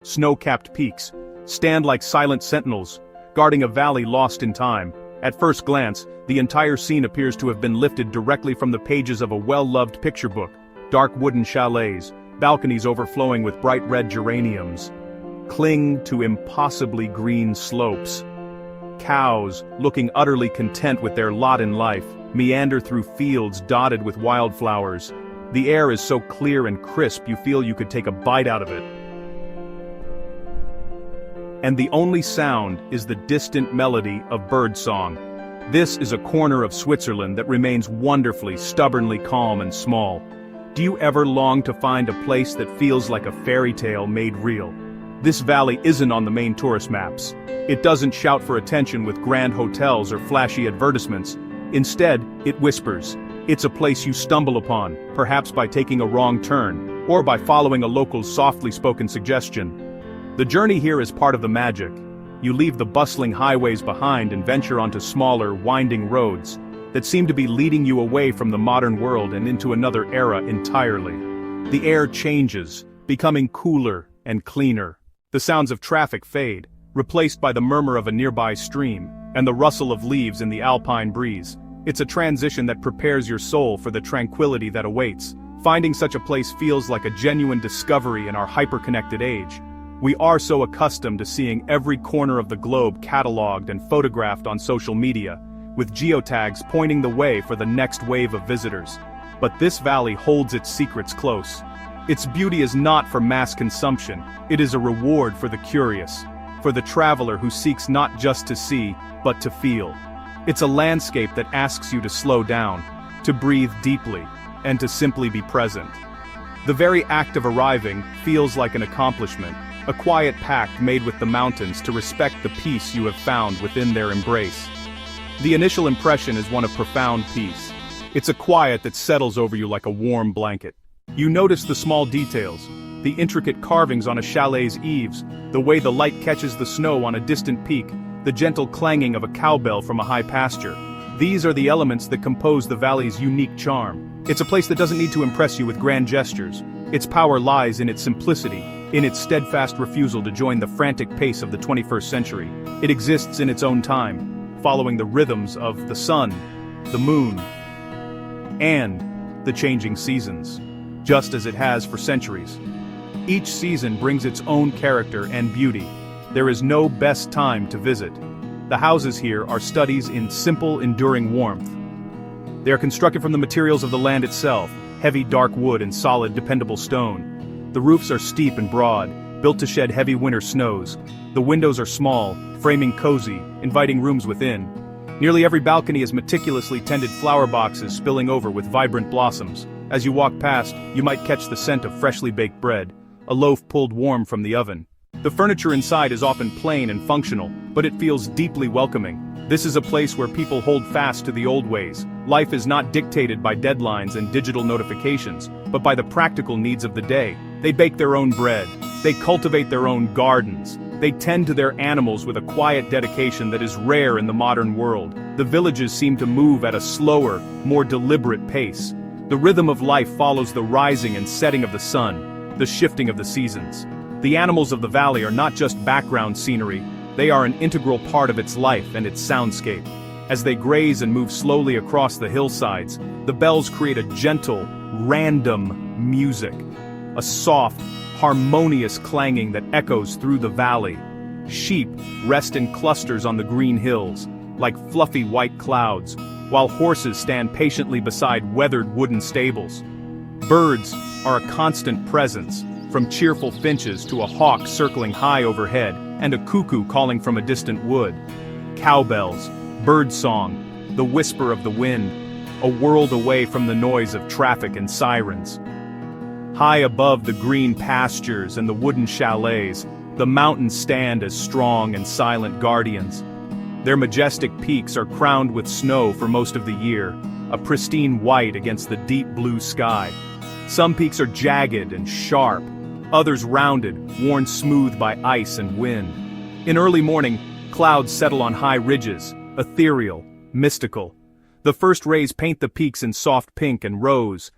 snow-capped peaks, stand like silent sentinels, guarding a valley lost in time. At first glance, the entire scene appears to have been lifted directly from the pages of a well-loved picture book. Dark wooden chalets, balconies overflowing with bright red geraniums, cling to impossibly green slopes. Cows, looking utterly content with their lot in life, meander through fields dotted with wildflowers. The air is so clear and crisp you feel you could take a bite out of it. And the only sound is the distant melody of birdsong. This is a corner of Switzerland that remains wonderfully, stubbornly calm and small. Do you ever long to find a place that feels like a fairy tale made real? This valley isn't on the main tourist maps. It doesn't shout for attention with grand hotels or flashy advertisements. Instead, it whispers. It's a place you stumble upon, perhaps by taking a wrong turn, or by following a local's softly spoken suggestion. The journey here is part of the magic. You leave the bustling highways behind and venture onto smaller, winding roads that seem to be leading you away from the modern world and into another era entirely. The air changes, becoming cooler and cleaner. The sounds of traffic fade, replaced by the murmur of a nearby stream, and the rustle of leaves in the alpine breeze. It's a transition that prepares your soul for the tranquility that awaits. Finding such a place feels like a genuine discovery in our hyper-connected age. We are so accustomed to seeing every corner of the globe catalogued and photographed on social media, with geotags pointing the way for the next wave of visitors. But this valley holds its secrets close. Its beauty is not for mass consumption, it is a reward for the curious, for the traveler who seeks not just to see, but to feel. It's a landscape that asks you to slow down, to breathe deeply, and to simply be present. The very act of arriving feels like an accomplishment, a quiet pact made with the mountains to respect the peace you have found within their embrace. The initial impression is one of profound peace. It's a quiet that settles over you like a warm blanket. You notice the small details, the intricate carvings on a chalet's eaves, the way the light catches the snow on a distant peak, the gentle clanging of a cowbell from a high pasture. These are the elements that compose the valley's unique charm. It's a place that doesn't need to impress you with grand gestures. Its power lies in its simplicity, in its steadfast refusal to join the frantic pace of the 21st century. It exists in its own time, following the rhythms of the sun, the moon, and the changing seasons, just as it has for centuries. Each season brings its own character and beauty. There is no best time to visit. The houses here are studies in simple, enduring warmth. They are constructed from the materials of the land itself, heavy dark wood and solid, dependable stone. The roofs are steep and broad, built to shed heavy winter snows. The windows are small, framing cozy, inviting rooms within. Nearly every balcony has meticulously tended flower boxes spilling over with vibrant blossoms. As you walk past, you might catch the scent of freshly baked bread, a loaf pulled warm from the oven. The furniture inside is often plain and functional, but it feels deeply welcoming. This is a place where people hold fast to the old ways. Life is not dictated by deadlines and digital notifications, but by the practical needs of the day. They bake their own bread. They cultivate their own gardens. They tend to their animals with a quiet dedication that is rare in the modern world. The villages seem to move at a slower, more deliberate pace. The rhythm of life follows the rising and setting of the sun, the shifting of the seasons. The animals of the valley are not just background scenery, they are an integral part of its life and its soundscape. As they graze and move slowly across the hillsides, the bells create a gentle, random music. A soft, harmonious clanging that echoes through the valley. Sheep rest in clusters on the green hills, like fluffy white clouds, while horses stand patiently beside weathered wooden stables. Birds are a constant presence, from cheerful finches to a hawk circling high overhead, and a cuckoo calling from a distant wood. Cowbells, birdsong, the whisper of the wind, a world away from the noise of traffic and sirens. High above the green pastures and the wooden chalets, the mountains stand as strong and silent guardians. Their majestic peaks are crowned with snow for most of the year, a pristine white against the deep blue sky. Some peaks are jagged and sharp, others rounded, worn smooth by ice and wind. In early morning, clouds settle on high ridges, ethereal, mystical. The first rays paint the peaks in soft pink and rose,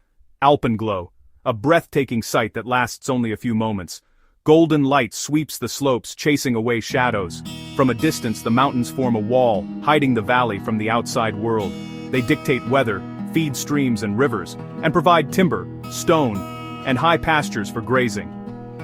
alpenglow, a breathtaking sight that lasts only a few moments. Golden light sweeps the slopes, chasing away shadows. From a distance, the mountains form a wall, hiding the valley from the outside world. They dictate weather, feed streams and rivers, and provide timber, stone, and high pastures for grazing.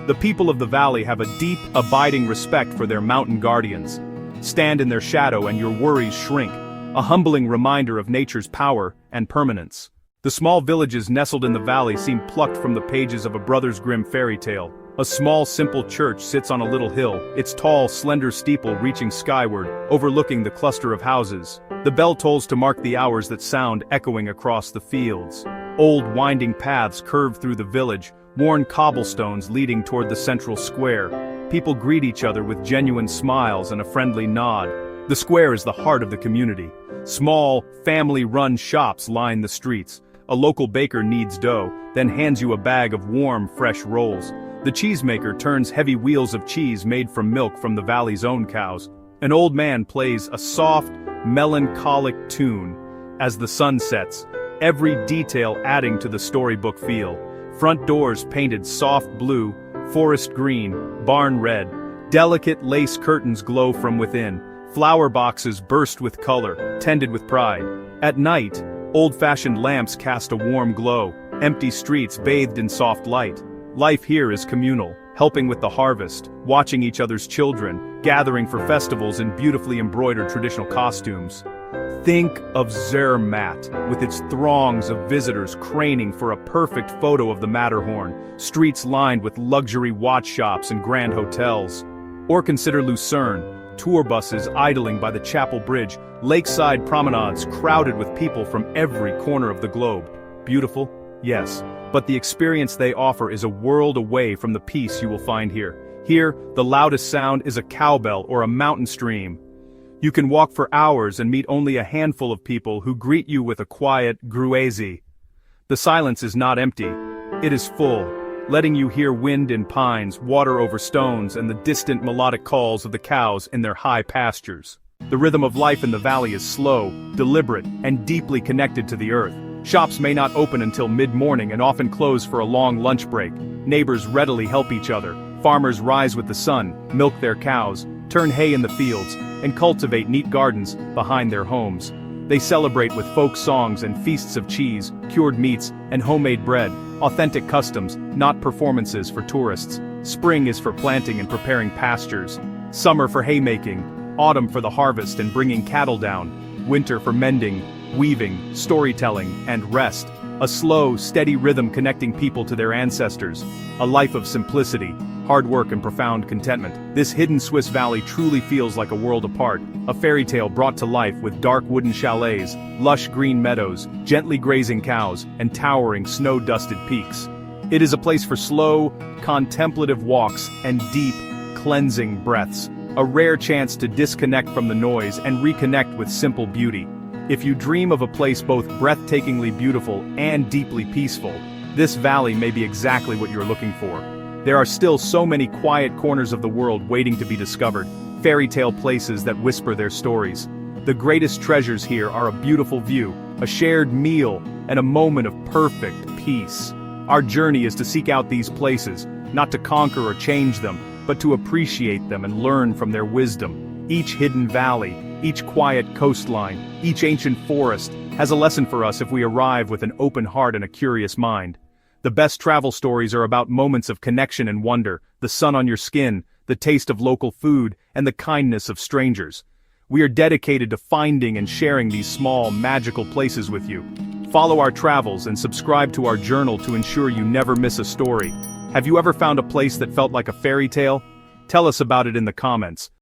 The people of the valley have a deep, abiding respect for their mountain guardians. Stand in their shadow and your worries shrink, a humbling reminder of nature's power and permanence. The small villages nestled in the valley seem plucked from the pages of a Brothers Grimm fairy tale. A small, simple church sits on a little hill, its tall, slender steeple reaching skyward, overlooking the cluster of houses. The bell tolls to mark the hours that sound echoing across the fields. Old, winding paths curve through the village, worn cobblestones leading toward the central square. People greet each other with genuine smiles and a friendly nod. The square is the heart of the community. Small, family-run shops line the streets. A local baker kneads dough, then hands you a bag of warm, fresh rolls. The cheesemaker turns heavy wheels of cheese made from milk from the valley's own cows. An old man plays a soft, melancholic tune as the sun sets, every detail adding to the storybook feel. Front doors painted soft blue, forest green, barn red. Delicate lace curtains glow from within. Flower boxes burst with color, tended with pride. At night, old-fashioned lamps cast a warm glow, empty streets bathed in soft light. Life here is communal, helping with the harvest, watching each other's children, gathering for festivals in beautifully embroidered traditional costumes. Think of Zermatt, with its throngs of visitors craning for a perfect photo of the Matterhorn, streets lined with luxury watch shops and grand hotels. Or consider Lucerne, tour buses idling by the Chapel Bridge, lakeside promenades crowded with people from every corner of the globe. Beautiful? Yes. But the experience they offer is a world away from the peace you will find here. Here, the loudest sound is a cowbell or a mountain stream. You can walk for hours and meet only a handful of people who greet you with a quiet grazing. The silence is not empty. It is full, letting you hear wind in pines, water over stones, and the distant melodic calls of the cows in their high pastures. The rhythm of life in the valley is slow, deliberate, and deeply connected to the earth. Shops may not open until mid-morning and often close for a long lunch break. Neighbors readily help each other. Farmers rise with the sun, milk their cows, turn hay in the fields, and cultivate neat gardens behind their homes. They celebrate with folk songs and feasts of cheese, cured meats, and homemade bread, authentic customs, not performances for tourists. Spring is for planting and preparing pastures. Summer for haymaking, autumn for the harvest and bringing cattle down, winter for mending, weaving, storytelling, and rest. A slow, steady rhythm connecting people to their ancestors. A life of simplicity, hard work and profound contentment. This hidden Swiss valley truly feels like a world apart, a fairy tale brought to life with dark wooden chalets, lush green meadows, gently grazing cows, and towering snow-dusted peaks. It is a place for slow, contemplative walks and deep, cleansing breaths. A rare chance to disconnect from the noise and reconnect with simple beauty. If you dream of a place both breathtakingly beautiful and deeply peaceful, this valley may be exactly what you're looking for. There are still so many quiet corners of the world waiting to be discovered, fairy tale places that whisper their stories. The greatest treasures here are a beautiful view, a shared meal, and a moment of perfect peace. Our journey is to seek out these places, not to conquer or change them, but to appreciate them and learn from their wisdom. Each hidden valley, each quiet coastline, each ancient forest has a lesson for us if we arrive with an open heart and a curious mind. The best travel stories are about moments of connection and wonder, the sun on your skin, the taste of local food, and the kindness of strangers. We are dedicated to finding and sharing these small, magical places with you. Follow our travels and subscribe to our journal to ensure you never miss a story. Have you ever found a place that felt like a fairy tale? Tell us about it in the comments.